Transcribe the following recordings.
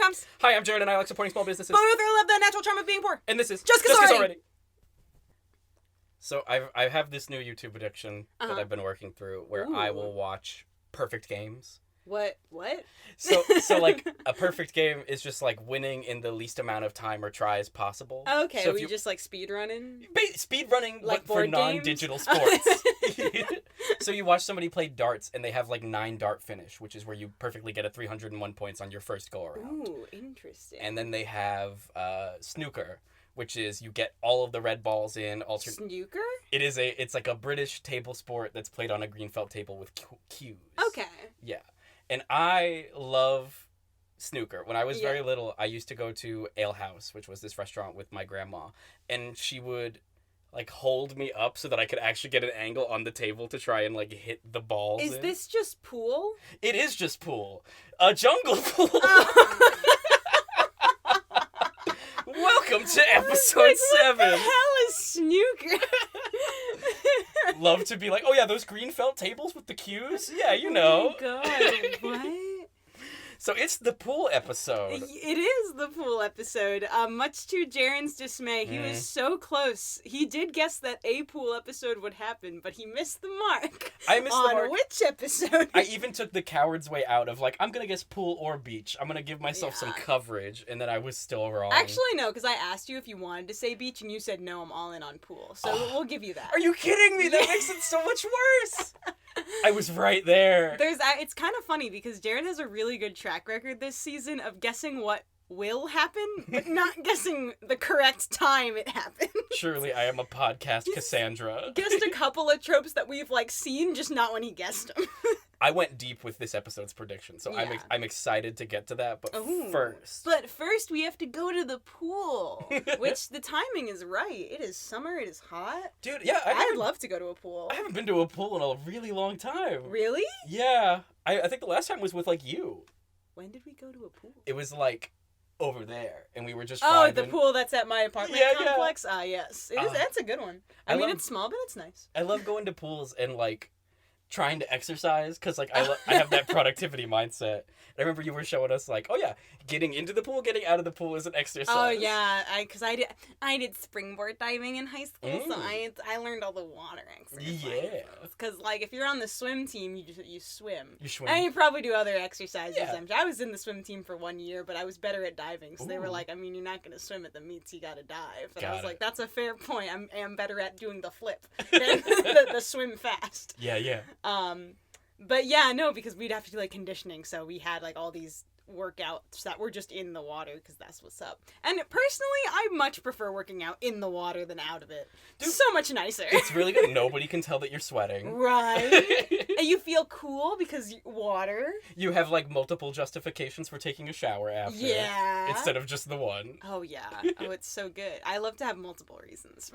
Tom's. Hi, I'm Jared, and I like supporting small businesses. Both love the natural charm of being poor. And this is Just 'Cause Already. So I have this new YouTube addiction that I've been working through where I will watch perfect games. What? So like a perfect game is just like winning in the least amount of time or tries possible. Okay, so we just like speed running. Speed running, like but for non-digital sports. So you watch somebody play darts and they have like 9 dart finish, which is where you perfectly get a 301 points on your first go around. Ooh, interesting. And then they have snooker, which is you get all of the red balls in. Snooker? It's like a British table sport that's played on a green felt table with cues. Okay. Yeah. And I love snooker. When I was very little, I used to go to Ale House, which was this restaurant with my grandma, and she would like hold me up so that I could actually get an angle on the table to try and like hit the balls. Is this just pool? It is just pool. A jungle pool. Welcome to episode 7. What the hell is snooker? Love to be like, oh yeah, those green felt tables with the cues? Yeah, you know. Oh my god, what? So it's the pool episode. It is the pool episode. Much to Jaren's dismay, he was so close. He did guess that a pool episode would happen, but he missed the mark. I missed the mark. On which episode? I even took the coward's way out of like, I'm going to guess pool or beach. I'm going to give myself some coverage, and then I was still wrong. Actually, no, because I asked you if you wanted to say beach, and you said, no, I'm all in on pool. So we'll give you that. Are you kidding me? That makes it so much worse. I was right there. It's kind of funny because Jared has a really good track record this season of guessing what will happen, but not guessing the correct time it happened. Surely I am a podcast Cassandra. Guessed a couple of tropes that we've like seen, just not when he guessed them. I went deep with this episode's prediction, so I'm excited to get to that, but first we have to go to the pool, which the timing is right. It is summer, it is hot. Dude, yeah. I'd love to go to a pool. I haven't been to a pool in a really long time. Really? Yeah. I think the last time was with, like, you. When did we go to a pool? It was, like, over there, and we were just vibing. The pool that's at my apartment complex? Yeah. Yes. That's a good one. I mean, it's small, but it's nice. I love going to pools and, like, trying to exercise, because like I have that productivity mindset. I remember you were showing us like, oh yeah, getting into the pool, getting out of the pool is an exercise. Oh yeah, I did springboard diving in high school, so I learned all the water exercises. Yeah, because like if you're on the swim team, you swim. You swim, and you probably do other exercises. Yeah. I was in the swim team for 1 year, but I was better at diving, so they were like, I mean, you're not gonna swim at the meets, you gotta dive. And I was like, that's a fair point. I am better at doing the flip than the swim fast. Yeah. But yeah, no, because we'd have to do like conditioning, so we had like all these workouts that were just in the water because that's what's up. And personally, I much prefer working out in the water than out of it. Dude, so much nicer. It's really good. Nobody can tell that you're sweating. Right. And you feel cool because water. You have like multiple justifications for taking a shower after. Yeah. Instead of just the one. Oh yeah. Oh, it's so good. I love to have multiple reasons.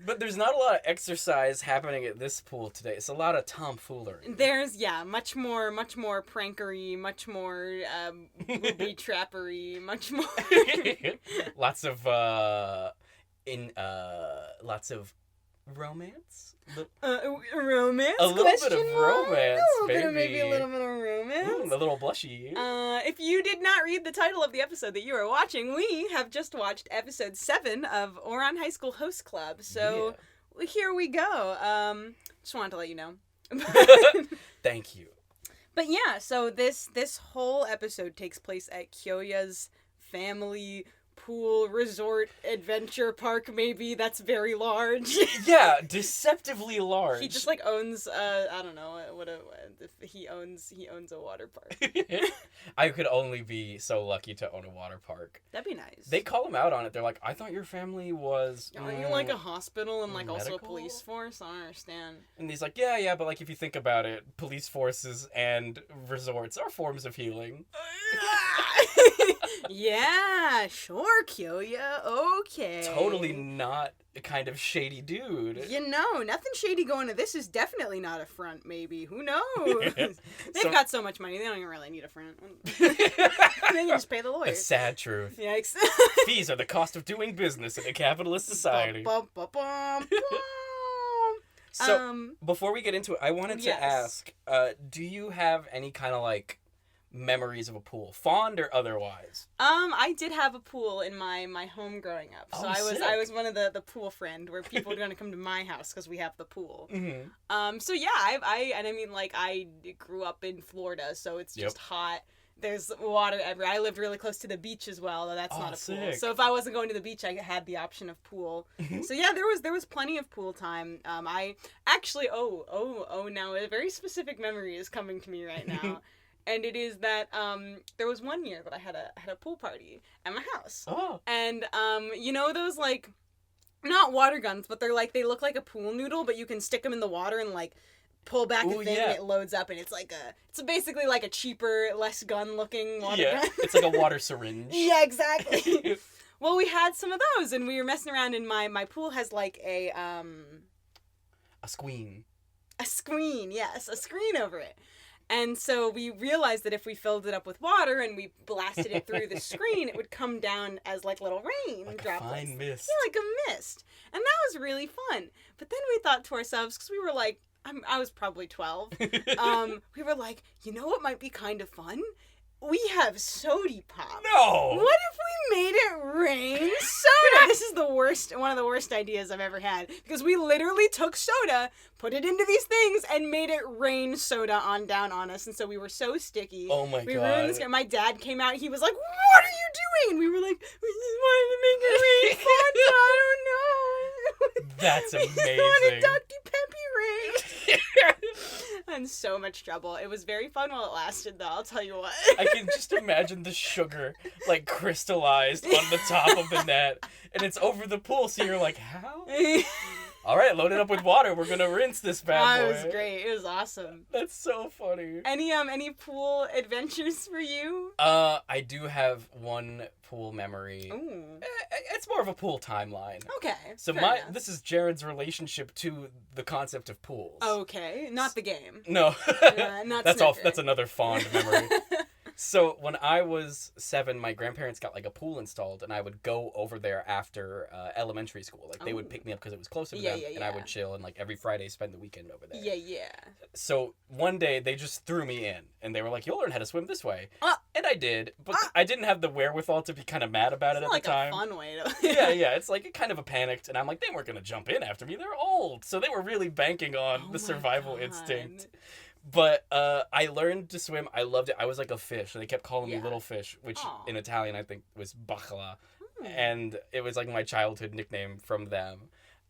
But there's not a lot of exercise happening at this pool today. It's a lot of tomfoolery. There's, much more prankery, much more booby trappery, much more. Lots of romance. Romance. A little bit of romance, baby. Maybe a little bit of romance. A little blushy. If you did not read the title of the episode that you are watching, we have just watched episode 7 of Ouran High School Host Club. So here we go. Just wanted to let you know. Thank you. But yeah, so this whole episode takes place at Kyoya's family pool resort adventure park. Maybe that's very large. Yeah, deceptively large. He just like owns I don't know he owns a water park. I could only be so lucky to own a water park. That'd be nice. They call him out on it. They're like, I thought your family was aren't you like a hospital and like medical? Also a police force? I don't understand. And he's like, yeah, but like if you think about it, police forces and resorts are forms of healing. Yeah, sure, Kyoya, okay. Totally not a kind of shady dude. You know, nothing shady going to this is definitely not a front, maybe. Who knows? They've got so much money, they don't even really need a front. They can just pay the lawyer. The sad truth. Yikes. Fees are the cost of doing business in a capitalist society. So, before we get into it, I wanted to ask, do you have any kind of, like, memories of a pool, fond or otherwise? I did have a pool in my home growing up, so I was one of the pool friend where people were going to come to my house because we have the pool. Mm-hmm. So yeah, I grew up in Florida, so it's just hot. There's water everywhere. I lived really close to the beach as well, though that's not a pool. So if I wasn't going to the beach, I had the option of pool. So yeah, there was plenty of pool time. I actually now a very specific memory is coming to me right now. And it is that there was one year that I had a pool party at my house. Oh. And you know those like not water guns, but they look like a pool noodle, but you can stick them in the water and like pull back a thing and it loads up, and it's basically like a cheaper, less gun looking water gun. It's like a water syringe. Yeah, exactly. Well, we had some of those, and we were messing around, and my pool has like a screen. A screen, yes, a screen over it. And so we realized that if we filled it up with water and we blasted it through the screen, it would come down as like little rain like droplets. A fine mist. Yeah, like a mist. And that was really fun. But then we thought to ourselves, because we were like, I was probably 12. We were like, you know what might be kind of fun? We have soda pop. No! What if we made it rain soda? This is one of the worst ideas I've ever had. Because we literally took soda, put it into these things, and made it rain soda down on us. And so we were so sticky. Oh my God. We ruined this. My dad came out. He was like, what are you doing? And we were like, we just wanted to make it rain Fanta. I don't know. That's amazing. We wanted Dr. Peppy rain. I'm in so much trouble. It was very fun while it lasted, though, I'll tell you what. I can just imagine the sugar, like, crystallized on the top of the net, and it's over the pool, so you're like, how? All right, load it up with water. We're going to rinse this bad boy. It was great. It was awesome. That's so funny. Any pool adventures for you? I do have one pool memory. Ooh. It's more of a pool timeline. Okay. So this is Jared's relationship to the concept of pools. Okay, not the game. No. Not that's snooker. That's another fond memory. So when I was 7, my grandparents got like a pool installed, and I would go over there after elementary school. Like they would pick me up because it was closer to them, and I would chill and like every Friday spend the weekend over there. Yeah. So one day they just threw me in, and they were like, "You'll learn how to swim this way," and I did, but I didn't have the wherewithal to be kind of mad about it at the time. It's like a fun way to. yeah. It's like kind of a panicked, and I'm like, they weren't gonna jump in after me. They're old, so they were really banking on the survival instinct. But I learned to swim. I loved it. I was like a fish. They kept calling me Little Fish, which in Italian I think was bacala. And it was like my childhood nickname from them.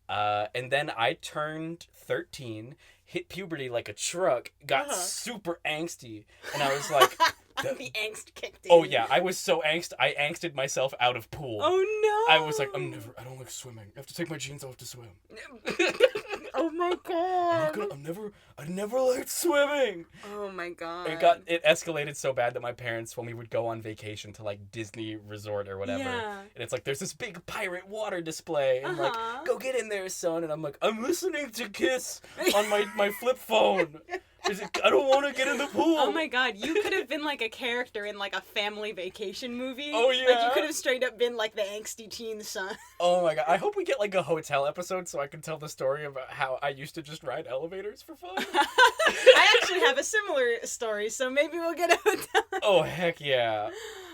And then I turned 13, hit puberty like a truck, got super angsty. And I was like... the angst kicked in. Oh, yeah. I was so angst. I angsted myself out of pool. Oh, no. I was like, I don't like swimming. I have to take my jeans off to swim. Oh my God. I never liked swimming. Oh my God. It escalated so bad that my parents, when we would go on vacation to like Disney Resort or whatever, and it's like there's this big pirate water display, and like, go get in there, son. And I'm like, I'm listening to Kiss on my flip phone. I don't want to get in the pool. Oh my God, you could have been like a character in like a family vacation movie. Oh yeah. Like you could have straight up been like the angsty teen son. Oh my God, I hope we get like a hotel episode so I can tell the story about how I used to just ride elevators for fun. I actually have a similar story, so maybe we'll get a hotel. Oh heck yeah.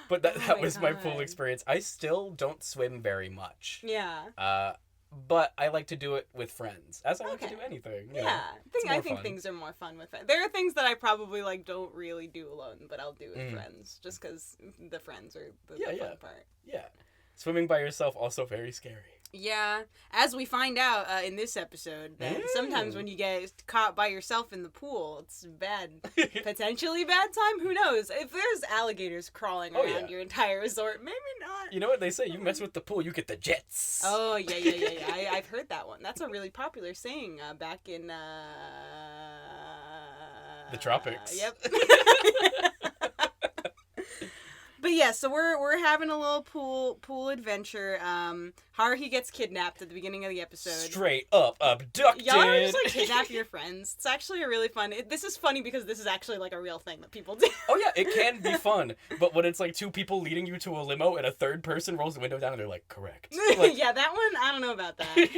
But that was my pool experience. I still don't swim very much. Yeah. But I like to do it with friends, as I like to do anything. I think things are more fun with friends. There are things that I probably like don't really do alone, but I'll do with friends, just because the friends are the fun part. Yeah. Swimming by yourself, also very scary. Yeah. As we find out in this episode, that sometimes when you get caught by yourself in the pool, it's bad. Potentially bad time? Who knows? If there's alligators crawling around your entire resort, maybe not. You know what they say? You mess with the pool, you get the jets. Oh, yeah. I've heard that one. That's a really popular saying back in... the tropics. Yep. But yeah, so we're having a little pool adventure. Haruhi gets kidnapped at the beginning of the episode. Straight up abducted. Y'all ever just, like, kidnap your friends? It's actually a really fun... This is funny because this is actually, like, a real thing that people do. Oh, yeah, it can be fun. But when it's, like, two people leading you to a limo and a third person rolls the window down and they're like, correct. Like... Yeah, that one, I don't know about that.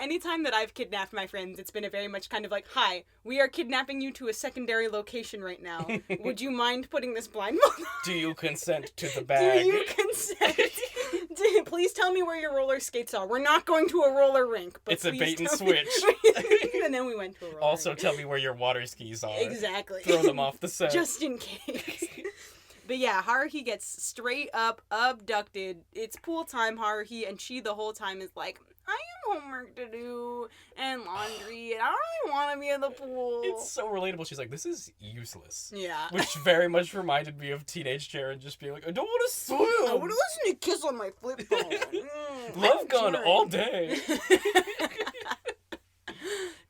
Anytime that I've kidnapped my friends, it's been a very much kind of like, hi, we are kidnapping you to a secondary location right now. Would you mind putting this blindfold on? Do you consent to the bag? Do you consent? Please tell me where your roller skates are. We're not going to a roller rink. But it's a bait and switch. And then we went to a roller also, rink. tell me where your water skis are. Exactly. Throw them off the set. Just in case. But yeah, Haruhi gets straight up abducted. It's pool time, Haruhi, and she the whole time is like, I have homework to do and laundry, and I don't really want to be in the pool. It's so relatable. She's like, this is useless. Yeah. Which very much reminded me of teenage Sharon just being like, I don't want to swim. I want to listen to Kiss on my flip phone. Love gun all day.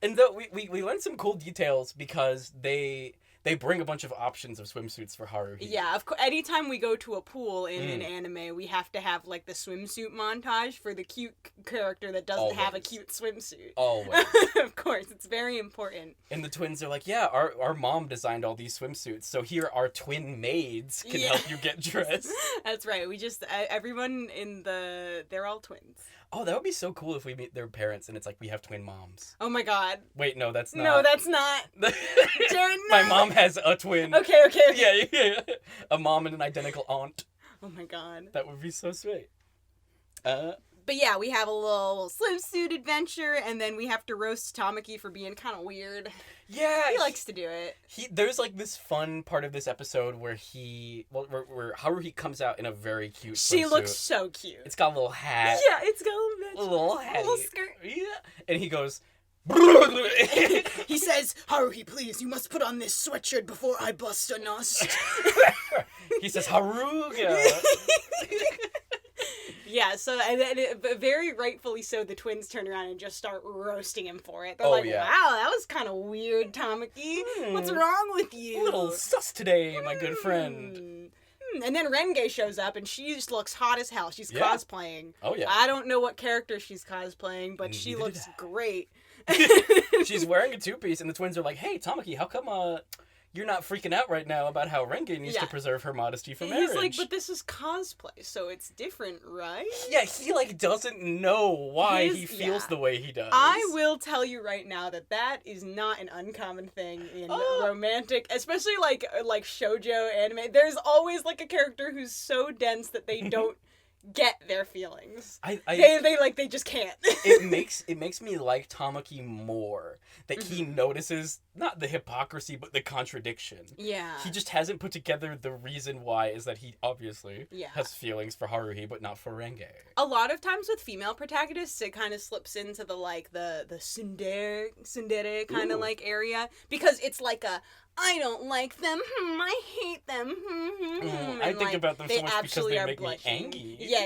And though we learned some cool details because they bring a bunch of options of swimsuits for Haruhi. Yeah, of course. Anytime we go to a pool in an anime, we have to have, like, the swimsuit montage for the cute character that doesn't have a cute swimsuit. Always. Of course, it's very important. And the twins are like, yeah, our mom designed all these swimsuits, so here our twin maids can help you get dressed. That's right. We just, everyone they're all twins. Oh, that would be so cool if we meet their parents and it's like we have twin moms. Oh my god. Wait, no, that's not. No, that's not. Jared, no. My mom has a twin. Okay. Yeah. A mom and an identical aunt. Oh my god. That would be so sweet. But yeah, we have a little swimsuit adventure, and then we have to roast Tamaki for being kind of weird. Yeah. He likes to do it. There's like this fun part of this episode where where Haruhi comes out in a very cute swimsuit. She looks so cute. It's got a little hat. Yeah, it's got a little hat. A little skirt. Yeah. And he goes... He says, Haruhi, please, you must put on this sweatshirt before I bust a nut. He says, Haruga. Yeah, so and then very rightfully so, the twins turn around and just start roasting him for it. They're wow, that was kind of weird, Tamaki. What's wrong with you? A little sus today, my good friend. And then Renge shows up, and she just looks hot as hell. She's cosplaying. Oh, yeah. I don't know what character she's cosplaying, but she looks great. She's wearing a two-piece, and the twins are like, hey, Tamaki, how come you're not freaking out right now about how Renge needs to preserve her modesty for marriage? He's like, but this is cosplay, so it's different, right? Yeah, he, like, doesn't know why he feels the way he does. I will tell you right now that is not an uncommon thing in romantic, especially, like shoujo anime. There's always, like, a character who's so dense that they don't get their feelings. They just can't. it makes me like Tamaki more that he notices not the hypocrisy but the contradiction. Yeah. He just hasn't put together the reason why is that he obviously has feelings for Haruhi but not for Renge. A lot of times with female protagonists it kind of slips into the tsundere kind of like area because it's like I don't like them. I hate them. I think about them so much because they make me angry. Yeah,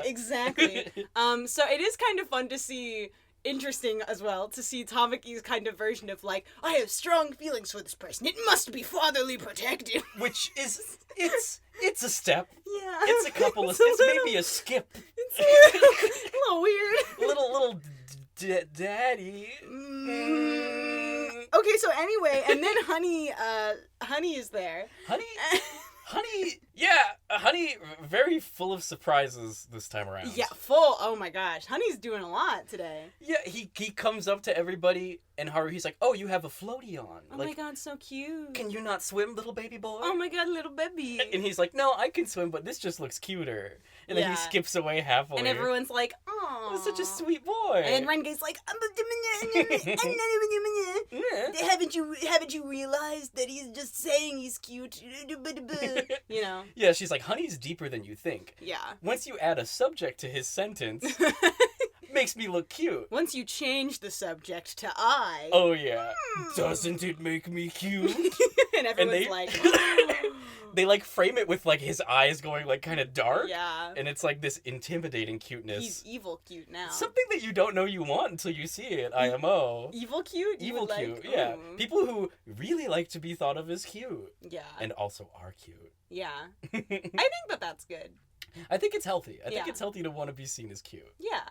exactly. So it is kind of fun to see, interesting as well, to see Tamaki's kind of version of like, I have strong feelings for this person. It must be fatherly protective. Which is, it's a step. Yeah. It's a couple of, maybe a skip. It's a little weird. Little daddy. Okay, so anyway, and then Honey is there. Honey, very full of surprises this time around. Yeah, full. Oh my gosh, Honey's doing a lot today. Yeah, he comes up to everybody, and Haruhi's like, "Oh, you have a floaty on. Oh my god, so cute. Can you not swim, little baby boy? Oh my god, little baby." And he's like, "No, I can swim, but this just looks cuter." And then he skips away halfway. And everyone's like, "Oh, that's such a sweet boy." And Renge's like, haven't you realized that he's just saying he's cute? You know? Yeah, she's like, Honey's deeper than you think. Yeah. Once you add a subject to his sentence, makes me look cute. Once you change the subject to I. Oh, yeah. Doesn't it make me cute? And everyone's like... They, like, frame it with, like, his eyes going, like, kind of dark. Yeah. And it's, like, this intimidating cuteness. He's evil cute now. Something that you don't know you want until you see it, IMO. Evil cute? Evil cute, yeah. People who really like to be thought of as cute. Yeah. And also are cute. Yeah. I think that's good. I think it's healthy. I think it's healthy to want to be seen as cute. Yeah.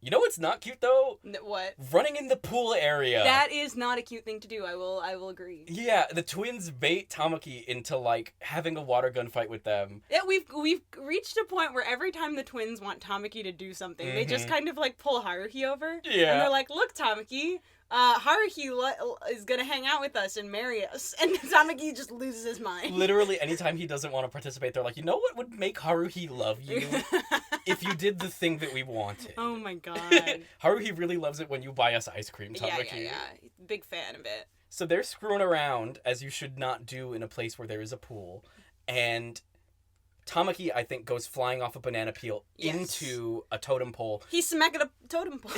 You know what's not cute, though? What? Running in the pool area. That is not a cute thing to do. I will agree. Yeah, the twins bait Tamaki into, like, having a water gun fight with them. Yeah, we've reached a point where every time the twins want Tamaki to do something, they just kind of, like, pull Haruhi over. Yeah. And they're like, look, Tamaki, Haruhi is gonna hang out with us and marry us. And Tamaki just loses his mind. Literally, anytime he doesn't want to participate, they're like, you know what would make Haruhi love you? If you did the thing that we wanted. Oh my god. Haruhi really loves it when you buy us ice cream, Tamaki. Yeah. Big fan of it. So they're screwing around, as you should not do in a place where there is a pool. And Tamaki, I think, goes flying off a banana peel into a totem pole. He's smacking a totem pole.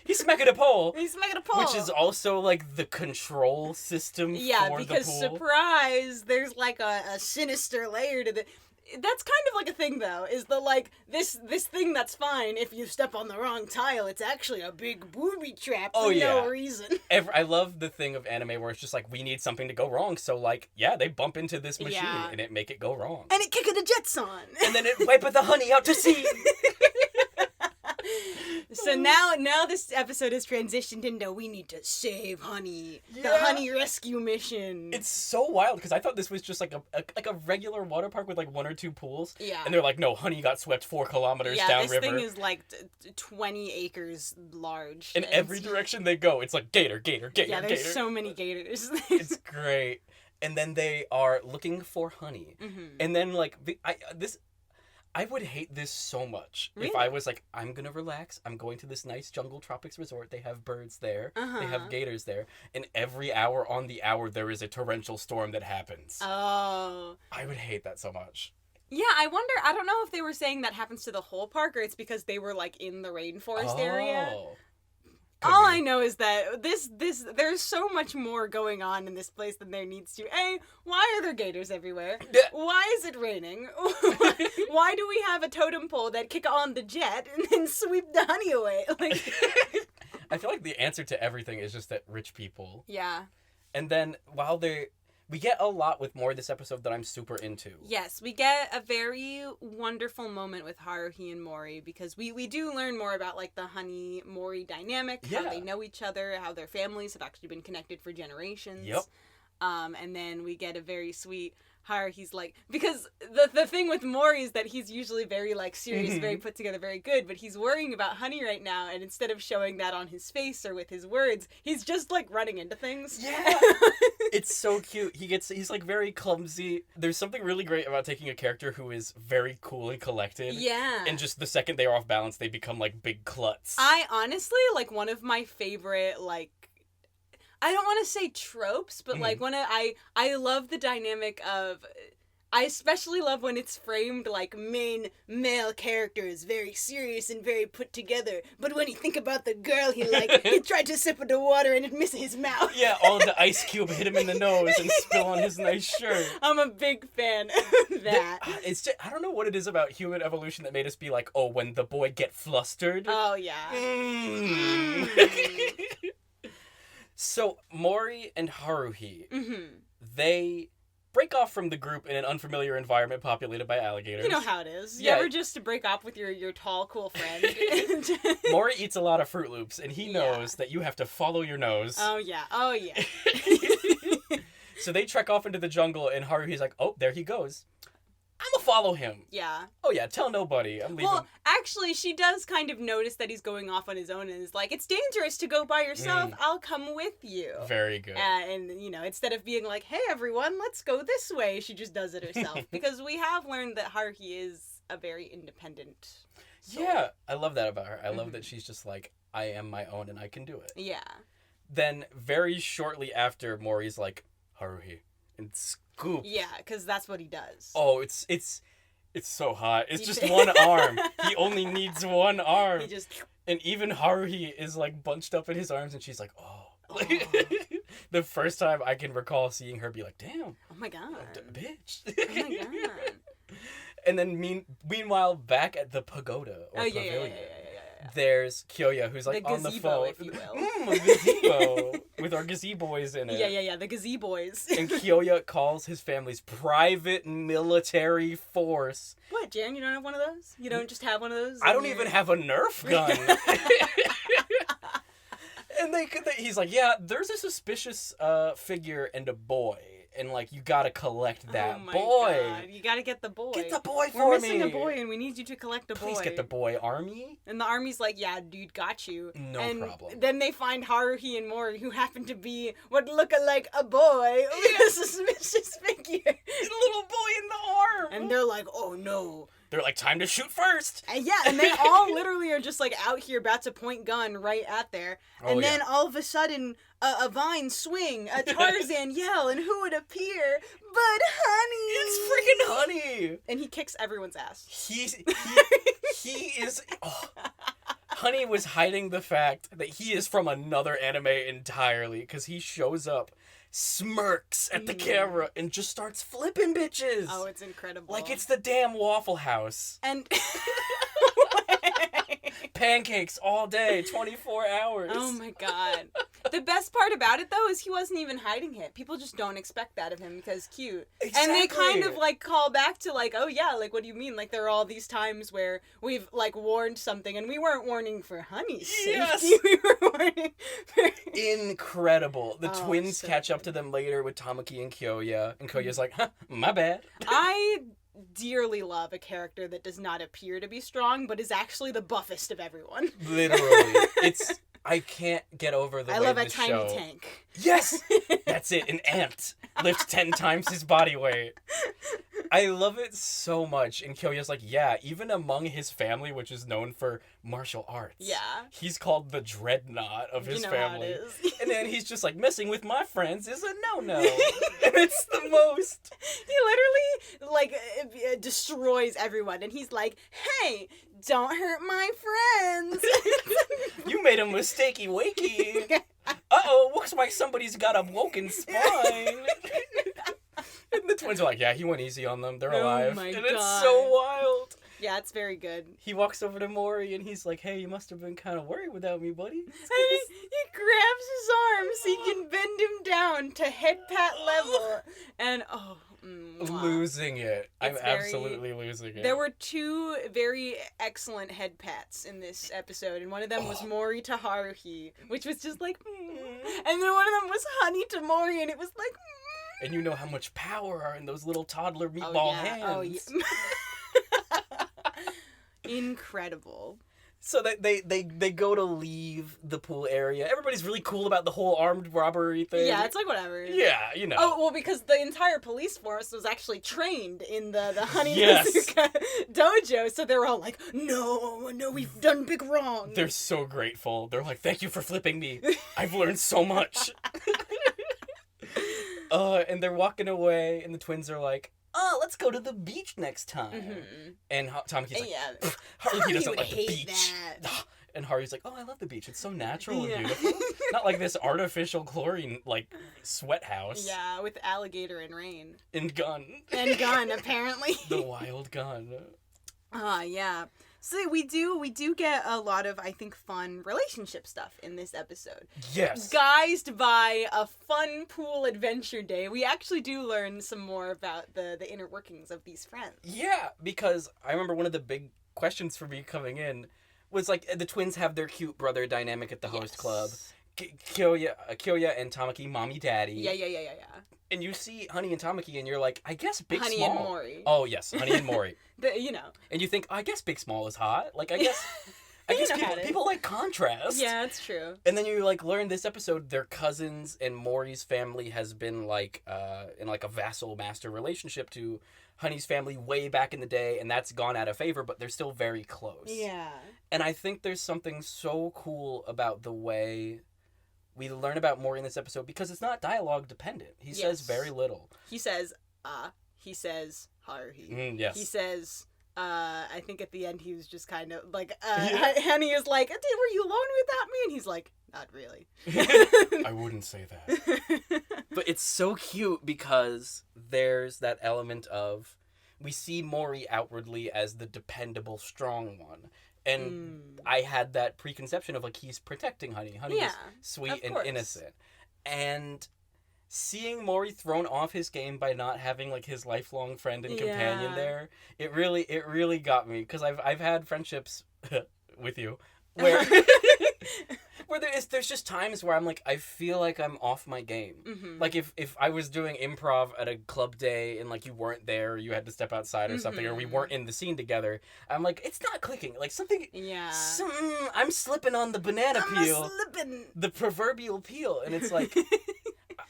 He's smacking a pole. He's smacking a pole. Which is also, like, the control system for the pool. Yeah, because, surprise, there's, like, a sinister layer to the... That's kind of like a thing, though, is the, like, this thing that's fine if you step on the wrong tile, it's actually a big booby trap for no reason. I love the thing of anime where it's just like, we need something to go wrong, so, like, they bump into this machine, and it make it go wrong. And it kicketh the jets on. And then it wipeth the honey out to sea. So now this episode has transitioned into we need to save honey. The honey rescue mission. It's so wild because I thought this was just like a regular water park with like 1 or 2 pools. Yeah. And they're like, no, honey got swept 4 kilometers downriver. Yeah, this thing is like 20 acres large. In every direction they go, it's like gator. Yeah, there's so many gators. It's great. And then they are looking for honey. Mm-hmm. And then like I would hate this so much if I was like, I'm going to relax. I'm going to this nice jungle tropics resort. They have birds there. They have gators there. And every hour on the hour, there is a torrential storm that happens. Oh. I would hate that so much. Yeah, I wonder, I don't know if they were saying that happens to the whole park or it's because they were like in the rainforest area. All I know is that there's so much more going on in this place than there needs to. Why are there gators everywhere? Why is it raining? Why do we have a totem pole that kick on the jet and then sweep the honey away? Like, I feel like the answer to everything is just that rich people. Yeah. And then we get a lot with Mori this episode that I'm super into. Yes, we get a very wonderful moment with Haruhi and Mori because we do learn more about like the Honey-Mori dynamic, how they know each other, how their families have actually been connected for generations. Yep. And then we get a very sweet Haruhi's like, because the thing with Mori is that he's usually very like serious, very put together, very good, but he's worrying about honey right now, and instead of showing that on his face or with his words, he's just like running into things. Yeah. It's so cute. He's like very clumsy. There's something really great about taking a character who is very cool and collected. Yeah. And just the second they are off balance, they become like big klutz. I honestly, like, one of my favorite, like, I don't want to say tropes, but like I love the dynamic of, I especially love when it's framed like main male character is very serious and very put together, but when you think about the girl he tried to sip of the water and it missed his mouth. Yeah, all the ice cube hit him in the nose and spill on his nice shirt. I'm a big fan of that. It's just, I don't know what it is about human evolution that made us be like, oh, when the boy get flustered. Oh yeah. So, Mori and Haruhi, they break off from the group in an unfamiliar environment populated by alligators. You know how it is. You ever just to break off with your tall, cool friend? Mori eats a lot of Fruit Loops, and he knows that you have to follow your nose. Oh, yeah. So they trek off into the jungle, and Haruhi's like, oh, there he goes. I'm gonna follow him. Yeah. Oh, yeah, tell nobody. I'm leaving. Well, actually, she does kind of notice that he's going off on his own and is like, it's dangerous to go by yourself. I'll come with you. Very good. And, you know, instead of being like, hey, everyone, let's go this way, she just does it herself. Because we have learned that Haruhi is a very independent soul. Yeah, I love that about her. I love that she's just like, I am my own and I can do it. Yeah. Then, very shortly after, Mori's like, Haruhi, and scoop. Yeah, because that's what he does. Oh, it's so hot. It's just one arm. He only needs one arm. He just... And even Haruhi is like bunched up in his arms, and she's like, oh. The first time I can recall seeing her be like, damn. Oh my god. Bitch. Oh my god. And then meanwhile, back at the pagoda or pavilion. Yeah. There's Kyoya, who's like the on the phone. If you will. A gazebo with our gazeboys in it. Yeah, the gazeboys. And Kyoya calls his family's private military force. What, Jaren? You don't have one of those? You don't just have one of those? I don't even have a Nerf gun. And he's like, yeah, there's a suspicious figure and a boy. And, like, you gotta collect that boy. God. You gotta get the boy. Get the boy for me. We're missing a boy, and we need you to collect a boy. Please get the boy, Army. And the Army's like, yeah, dude, got you. No problem. Then they find Haruhi and Mori, who happen to be what look like a boy with a suspicious figure. A little boy in the arm. And they're like, oh, no. They're like, time to shoot first. And they all literally are just, like, out here about to point gun right at there. And then all of a sudden, a vine swing, a Tarzan yell, and who would appear but Honey? It's freaking Honey! And he kicks everyone's ass. He is... Oh. Honey was hiding the fact that he is from another anime entirely, because he shows up, smirks at the camera, and just starts flipping bitches. Oh, it's incredible. Like it's the damn Waffle House. And... Pancakes all day, 24 hours. Oh my god. The best part about it, though, is he wasn't even hiding it. People just don't expect that of him because cute. Exactly. And they kind of, like, call back to, like, oh yeah, like, what do you mean? Like, there are all these times where we've, like, warned something, and we weren't warning for Honey's safety. Yes! We were warning for... Incredible. The twins catch up to them later with Tamaki and Kyoya, and Kyoya's like, huh, my bad. I dearly love a character that does not appear to be strong, but is actually the buffest of everyone. Literally. I can't get over the way I love a this tiny show... tank. Yes! That's it, an ant. Lifts 10 times his body weight. I love it so much. And Kyoya's like, yeah, even among his family, which is known for martial arts. Yeah. He's called the dreadnought of his family. How it is. And then he's just like, messing with my friends is a no-no. And it's the most. He literally, like, destroys everyone. And he's like, hey, don't hurt my friends. You made a mistakey wakey. Uh-oh, looks like somebody's got a woken spine. And the twins are like, yeah, he went easy on them. They're alive. Oh my and God. It's so wild. Yeah, it's very good. He walks over to Mori and he's like, hey, you must have been kind of worried without me, buddy. And he grabs his arm so he can bend him down to head pat level. And, losing it. I'm absolutely losing it. There were two very excellent head pats in this episode, and one of them was Mori to Haruhi, which was just like, and then one of them was Honey to Mori, and it was like, And you know how much power are in those little toddler meatball hands. Oh, yeah. Incredible. So they go to leave the pool area. Everybody's really cool about the whole armed robbery thing. Yeah, it's like whatever. Yeah, you know. Oh, well, because the entire police force was actually trained in the Honey Yes. Bazooka dojo, so they were all like, no, we've done big wrong. They're so grateful. They're like, thank you for flipping me. I've learned so much. And they're walking away, and the twins are like, oh, let's go to the beach next time. Mm-hmm. And Tamaki's like, Haruhi doesn't like the beach. That. And Haruhi's like, oh, I love the beach. It's so natural and beautiful. Not like this artificial chlorine, like, sweat house. Yeah, with alligator and rain. And gun. And gun, apparently. The wild gun. Yeah. So we do get a lot of, I think, fun relationship stuff in this episode. Yes. Guised by a fun pool adventure day, we actually do learn some more about the inner workings of these friends. Yeah, because I remember one of the big questions for me coming in was, like, the twins have their cute brother dynamic at the host club. Kyoya and Tamaki, mommy, daddy. Yeah. And you see Honey and Tamaki, and you're like, I guess Big Honey Small. and Mori. Oh, yes, Honey and Mori. You know. And you think, I guess Big Small is hot. Like, I guess people like contrast. Yeah, it's true. And then you, like, learn this episode, their cousins and Mori's family has been, like, in, like, a vassal-master relationship to Honey's family way back in the day, and that's gone out of favor, but they're still very close. Yeah. And I think there's something so cool about the way we learn about Mori in this episode, because it's not dialogue dependent. He says very little. He says, he says, Haruhi. Yes. He says, I think at the end he was just kind of like, Honey is like, dude, were you alone without me? And he's like, not really. I wouldn't say that. But it's so cute because there's that element of, we see Mori outwardly as the dependable, strong one. And I had that preconception of, like, he's protecting Honey. Honey is sweet and innocent. And seeing Mori thrown off his game by not having, like, his lifelong friend and companion there, it really got me. Because I've had friendships with you where where there's just times where I'm like, I feel like I'm off my game. Mm-hmm. Like, if I was doing improv at a club day and, like, you weren't there, or you had to step outside or something, or we weren't in the scene together, I'm like, it's not clicking. Like, something... Yeah. I'm slipping on the banana peel. The proverbial peel. And it's like...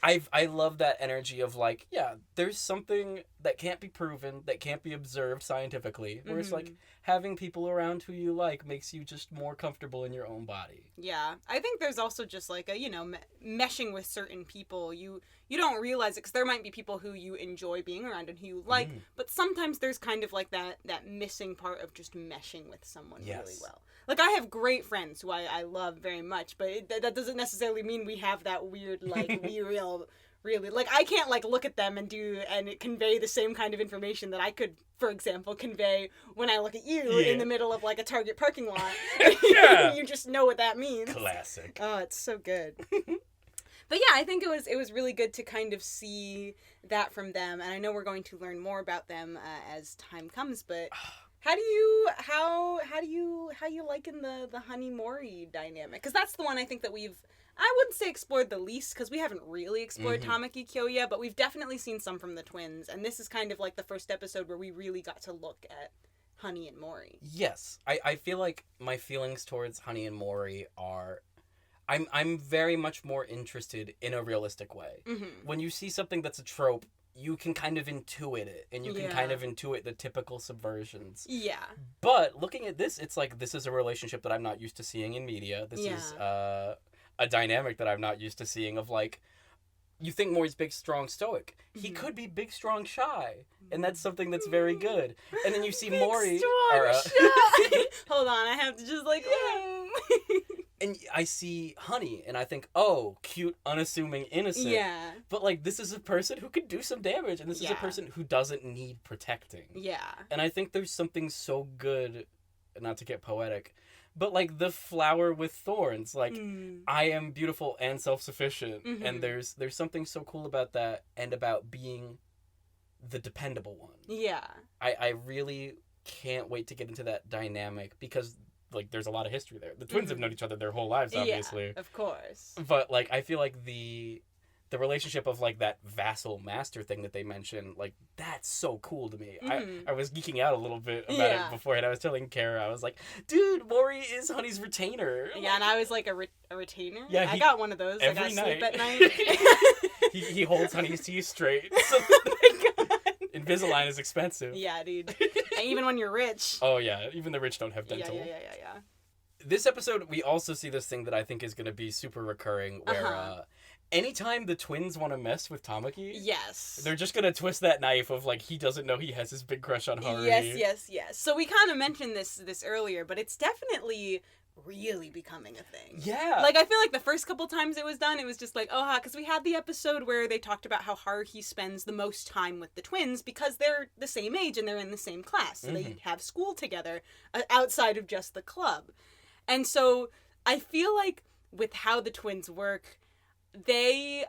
I love that energy of, like, yeah, there's something that can't be proven, that can't be observed scientifically, where it's like, having people around who you like makes you just more comfortable in your own body. Yeah. I think there's also just, like, a, you know, meshing with certain people. You don't realize it, because there might be people who you enjoy being around and who you like, but sometimes there's kind of, like, that missing part of just meshing with someone really well. Like, I have great friends who I love very much, but that doesn't necessarily mean we have that weird, like, we really, like, I can't, like, look at them and convey the same kind of information that I could, for example, convey when I look at you in the middle of, like, a Target parking lot. You just know what that means. Classic. Oh, it's so good. But yeah, I think it was really good to kind of see that from them, and I know we're going to learn more about them as time comes, but... How do you liken the Honey Mori dynamic? Because that's the one I think that I wouldn't say explored the least, because we haven't really explored Tamaki Kyo yet, but we've definitely seen some from the twins, and this is kind of like the first episode where we really got to look at Honey and Mori. Yes, I feel like my feelings towards Honey and Mori are... I'm very much more interested in a realistic way. Mm-hmm. When you see something that's a trope, you can kind of intuit it, and you can kind of intuit the typical subversions. Yeah. But looking at this, it's like, this is a relationship that I'm not used to seeing in media. This is a dynamic that I'm not used to seeing of, like, you think Mori's big, strong, stoic. He could be big, strong, shy. And that's something that's very good. And then you see big, Mori... strong, shy. Hold on, I have to just, like... And I see Honey, and I think, oh, cute, unassuming, innocent. Yeah. But, like, this is a person who could do some damage, and this is a person who doesn't need protecting. Yeah. And I think there's something so good, not to get poetic, but, like, the flower with thorns. Like, I am beautiful and self-sufficient, and there's something so cool about that, and about being the dependable one. Yeah. I really can't wait to get into that dynamic, because... like, there's a lot of history there. The twins have known each other their whole lives, obviously. Yeah, of course. But, like, I feel like the relationship of, like, that vassal-master thing that they mentioned, like, that's so cool to me. I was geeking out a little bit about it beforehand. I was telling Kara, I was like, dude, Mori is Honey's retainer. Yeah, and I was like, a retainer? Yeah, I got one of those. Every I got night. Sleep at night. he holds Honey's teeth straight. So Invisalign is expensive. Yeah, dude. Even when you're rich. Oh, yeah. Even the rich don't have dental. Yeah. This episode, we also see this thing that I think is going to be super recurring, where anytime the twins want to mess with Tamaki, yes, they're just going to twist that knife of, like, he doesn't know he has his big crush on Haruhi. Yes. So we kind of mentioned this earlier, but it's definitely... really becoming a thing. Yeah. Like, I feel like the first couple times it was done, it was just like, because we had the episode where they talked about how Haruhi spends the most time with the twins because they're the same age and they're in the same class. So they have school together outside of just the club. And so I feel like with how the twins work, they...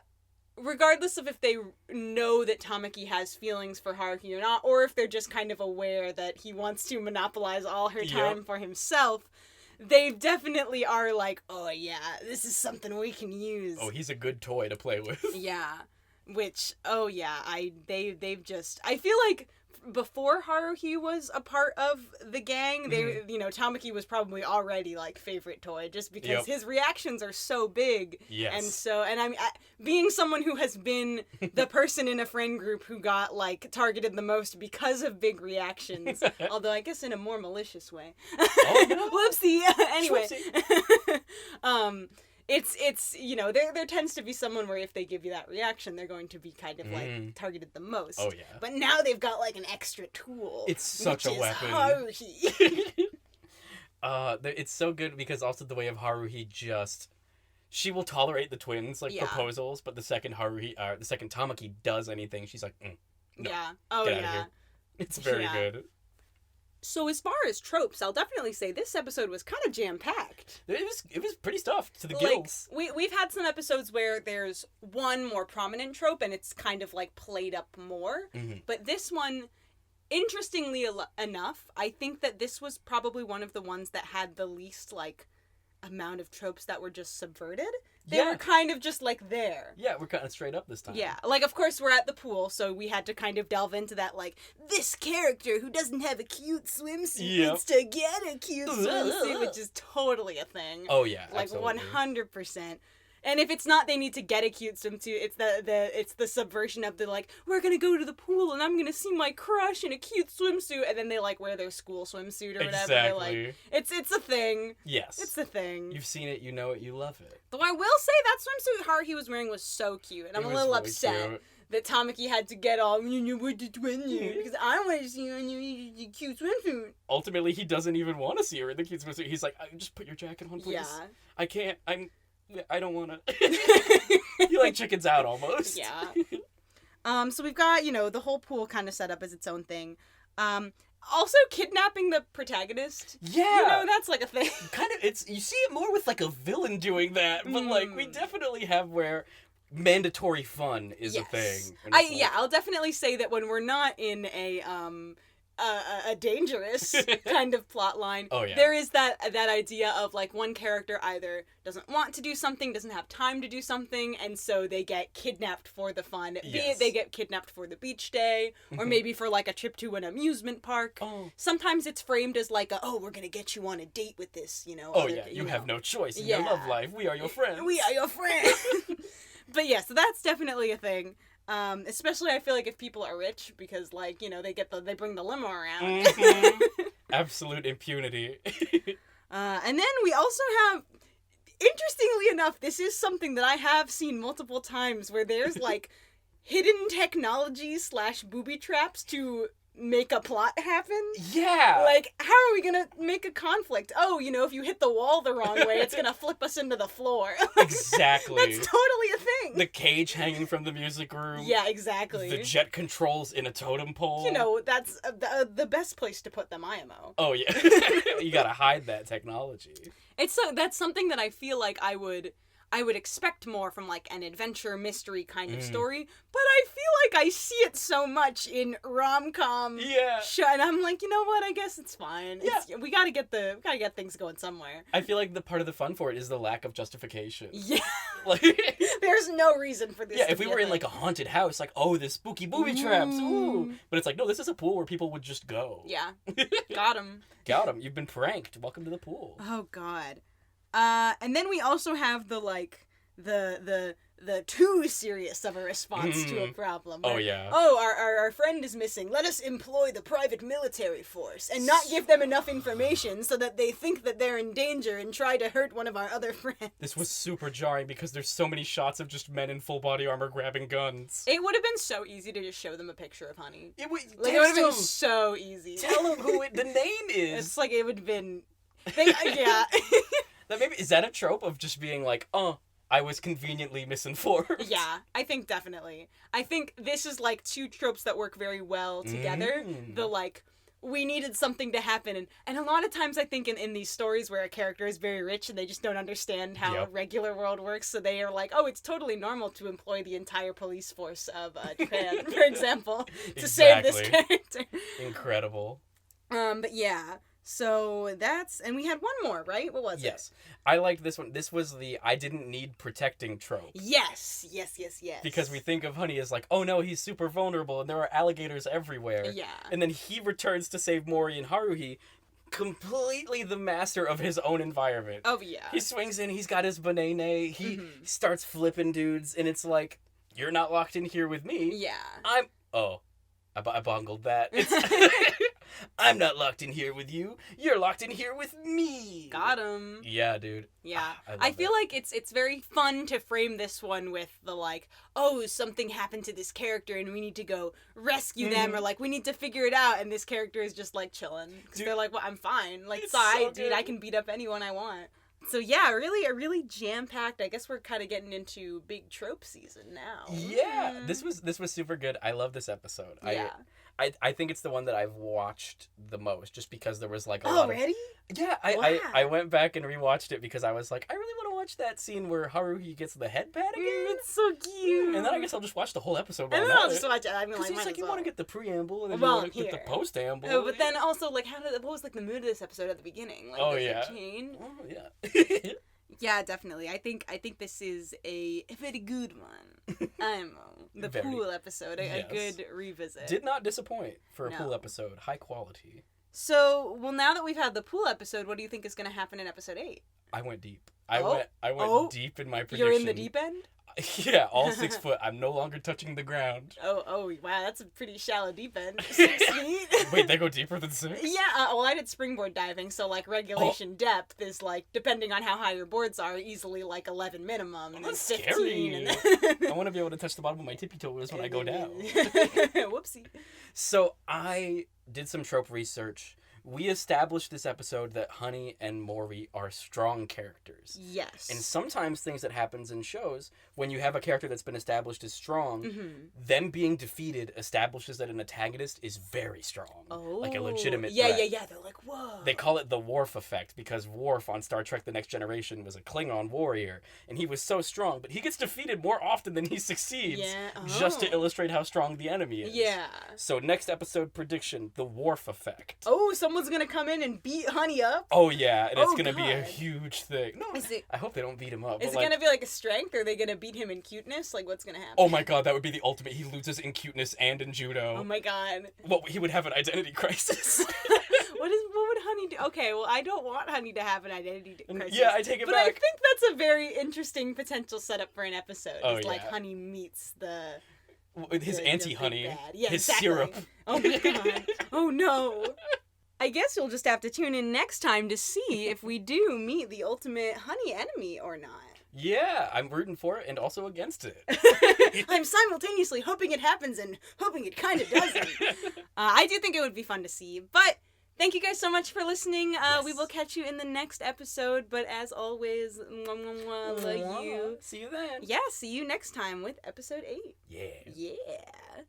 regardless of if they know that Tamaki has feelings for Haruhi or not, or if they're just kind of aware that he wants to monopolize all her time for himself... they definitely are like, oh yeah, this is something we can use. Oh, he's a good toy to play with. Yeah. Which, they've just... I feel like before Haruhi was a part of the gang, they, Tamaki was probably already, like, favorite toy, just because his reactions are so big. Yes. And I mean, being someone who has been the person in a friend group who got, like, targeted the most because of big reactions, although I guess in a more malicious way. Oh, no. Whoopsie. Anyway. It's there tends to be someone where if they give you that reaction, they're going to be kind of like targeted the most. Oh yeah. But now they've got like an extra tool. It's such a weapon. Haruhi. It's so good because also the way of Haruhi she will tolerate the twins proposals, but the second Tamaki does anything, she's like, no, yeah, oh get out of here. It's very good. So as far as tropes, I'll definitely say this episode was kind of jam-packed. It was pretty stuffed to the gills. We've had some episodes where there's one more prominent trope and it's kind of like played up more. Mm-hmm. But this one, interestingly enough, I think that this was probably one of the ones that had the least like amount of tropes that were just subverted. They were kind of just like there. Yeah, we're kind of straight up this time. Yeah, like of course we're at the pool, so we had to kind of delve into that, like, this character who doesn't have a cute swimsuit needs to get a cute swimsuit, which is totally a thing. Oh yeah, like absolutely. 100%. And if it's not, they need to get a cute swimsuit. It's the subversion of the, like, we're gonna go to the pool and I'm gonna see my crush in a cute swimsuit, and then they like wear their school swimsuit or whatever. Exactly. Like, it's a thing. Yes. It's a thing. You've seen it, you know it, you love it. Though I will say that swimsuit Haruhi was wearing was so cute, and I'm a little really upset cute. That Tamaki had to get all because I want to see you in your cute swimsuit. Ultimately, he doesn't even want to see her in the cute swimsuit. He's like, just put your jacket on, please. Yeah. I can't. I don't want to. He like chickens out almost. Yeah. So we've got, the whole pool kind of set up as its own thing. Also kidnapping the protagonist. Yeah. That's like a thing. Kind of, you see it more with like a villain doing that, but like we definitely have where mandatory fun is a thing. I'll definitely say that when we're not in a dangerous kind of plot line. Oh, yeah. There is that idea of like one character either doesn't want to do something, doesn't have time to do something, and so they get kidnapped for the fun. Yes. Be it they get kidnapped for the beach day, or maybe for like a trip to an amusement park. Oh. Sometimes it's framed as like we're gonna get you on a date with this, You have no choice in your love life. We are your friends. We are your friends. But yeah, so that's definitely a thing. Especially I feel like if people are rich, because like, they bring the limo around. Mm-hmm. Absolute impunity. And then we also have, interestingly enough, this is something that I have seen multiple times where there's like hidden technology / booby traps to make a plot happen. Yeah. Like, how are we gonna make a conflict? Oh, if you hit the wall the wrong way, it's gonna flip us into the floor. Exactly. That's totally a thing. The cage hanging from the music room. Yeah, exactly. The jet controls in a totem pole. That's the best place to put them, IMO. Oh, yeah. You gotta hide that technology. That's something that I feel like I would expect more from like an adventure mystery kind of story, but I feel like I see it so much in rom-com. Yeah. And I'm like, you know what? I guess it's fine. Yeah. We gotta get things going somewhere. I feel like the part of the fun for it is the lack of justification. Yeah. Like, there's no reason for this. Yeah. If we were in like a haunted house, like, oh, there's spooky booby traps. Ooh. But it's like, no, this is a pool where people would just go. Yeah. Got him. Got him. You've been pranked. Welcome to the pool. Oh God. And then we also have the too serious of a response to a problem. Oh, yeah. Oh, our friend is missing. Let us employ the private military force and not give them enough information so that they think that they're in danger and try to hurt one of our other friends. This was super jarring because there's so many shots of just men in full body armor grabbing guns. It would have been so easy to just show them a picture of Honey. It would have been so easy. Tell them who the name is. It's like it would have been... yeah. Is that a trope of just being like, I was conveniently misinformed? Yeah, I think definitely. I think this is like two tropes that work very well together. The like, we needed something to happen. And a lot of times I think in these stories where a character is very rich and they just don't understand how regular world works, so they are like, oh, it's totally normal to employ the entire police force of Japan, for example, to save this character. Incredible. But yeah. So and we had one more, right? What was it? Yes. I liked this one. This was the I didn't need protecting trope. Yes. Because we think of Honey as like, oh no, he's super vulnerable and there are alligators everywhere. Yeah. And then he returns to save Mori and Haruhi, completely the master of his own environment. Oh, yeah. He swings in, he's got his banana, he starts flipping dudes, and it's like, you're not locked in here with me. Yeah. I bungled that. I'm not locked in here with you. You're locked in here with me. Got him. Yeah, dude. Yeah. I feel like it's very fun to frame this one with the like, oh, something happened to this character and we need to go rescue them, or like we need to figure it out, and this character is just like chilling because they're like, well, I'm fine. Like, sorry, dude, I can beat up anyone I want. So yeah, really a really jam-packed. I guess we're kind of getting into big trope season now. Yeah, this was super good. I love this episode. Yeah. I think it's the one that I've watched the most, just because there was like a lot of... Already? Yeah, I went back and rewatched it because I was like, I really want to watch that scene where Haruhi gets the head pat again. It's so cute. And then I guess I'll just watch the whole episode. And then I'll just watch it. I mean, because like, he's like, you want to get the preamble, and then well, you want to get the post-amble. Oh, but then also, like, what was like the mood of this episode at the beginning? Like, does it change? Oh yeah. Yeah, definitely. I think this is a very good one. The pool episode, a good revisit. Did not disappoint for a pool episode. High quality. So, well, now that we've had the pool episode, what do you think is going to happen in episode 8? I went deep. I went deep in my prediction. You're in the deep end? Yeah, all 6 foot. I'm no longer touching the ground. Oh, wow, that's a pretty shallow deep end. 6 feet? Wait, they go deeper than 6? Yeah, well, I did springboard diving, so, like, regulation depth is, like, depending on how high your boards are, easily, like, 11 minimum, and then 15. Scary. And then... I want to be able to touch the bottom of my tippy toes when I go down. Whoopsie. So, I did some trope research. We established this episode that Honey and Mori are strong characters. Yes. And sometimes things that happens in shows, when you have a character that's been established as strong, them being defeated establishes that an antagonist is very strong. Oh. Like a legitimate threat. Yeah. They're like, whoa. They call it the Worf effect, because Worf on Star Trek The Next Generation was a Klingon warrior, and he was so strong, but he gets defeated more often than he succeeds, just to illustrate how strong the enemy is. Yeah. So next episode prediction, the Worf effect. Oh, someone's gonna come in and beat Honey up. Oh yeah, and it's gonna be a huge thing. No, I hope they don't beat him up. Is it gonna be like a strength, or are they gonna beat him in cuteness? Like, what's gonna happen? Oh my god, that would be the ultimate. He loses in cuteness and in judo. Oh my god. Well, he would have an identity crisis. What would Honey do? Okay, well, I don't want Honey to have an identity crisis. Yeah, I take it back. But I think that's a very interesting potential setup for an episode. Oh, like Honey meets his anti-honey, yeah, his exactly. syrup. Oh my god. Oh no. I guess you'll just have to tune in next time to see if we do meet the ultimate Honey enemy or not. Yeah, I'm rooting for it and also against it. I'm simultaneously hoping it happens and hoping it kind of doesn't. I do think it would be fun to see, but thank you guys so much for listening. Yes. We will catch you in the next episode, but as always, love you. See you then. Yeah, see you next time with episode 8. Yeah. Yeah.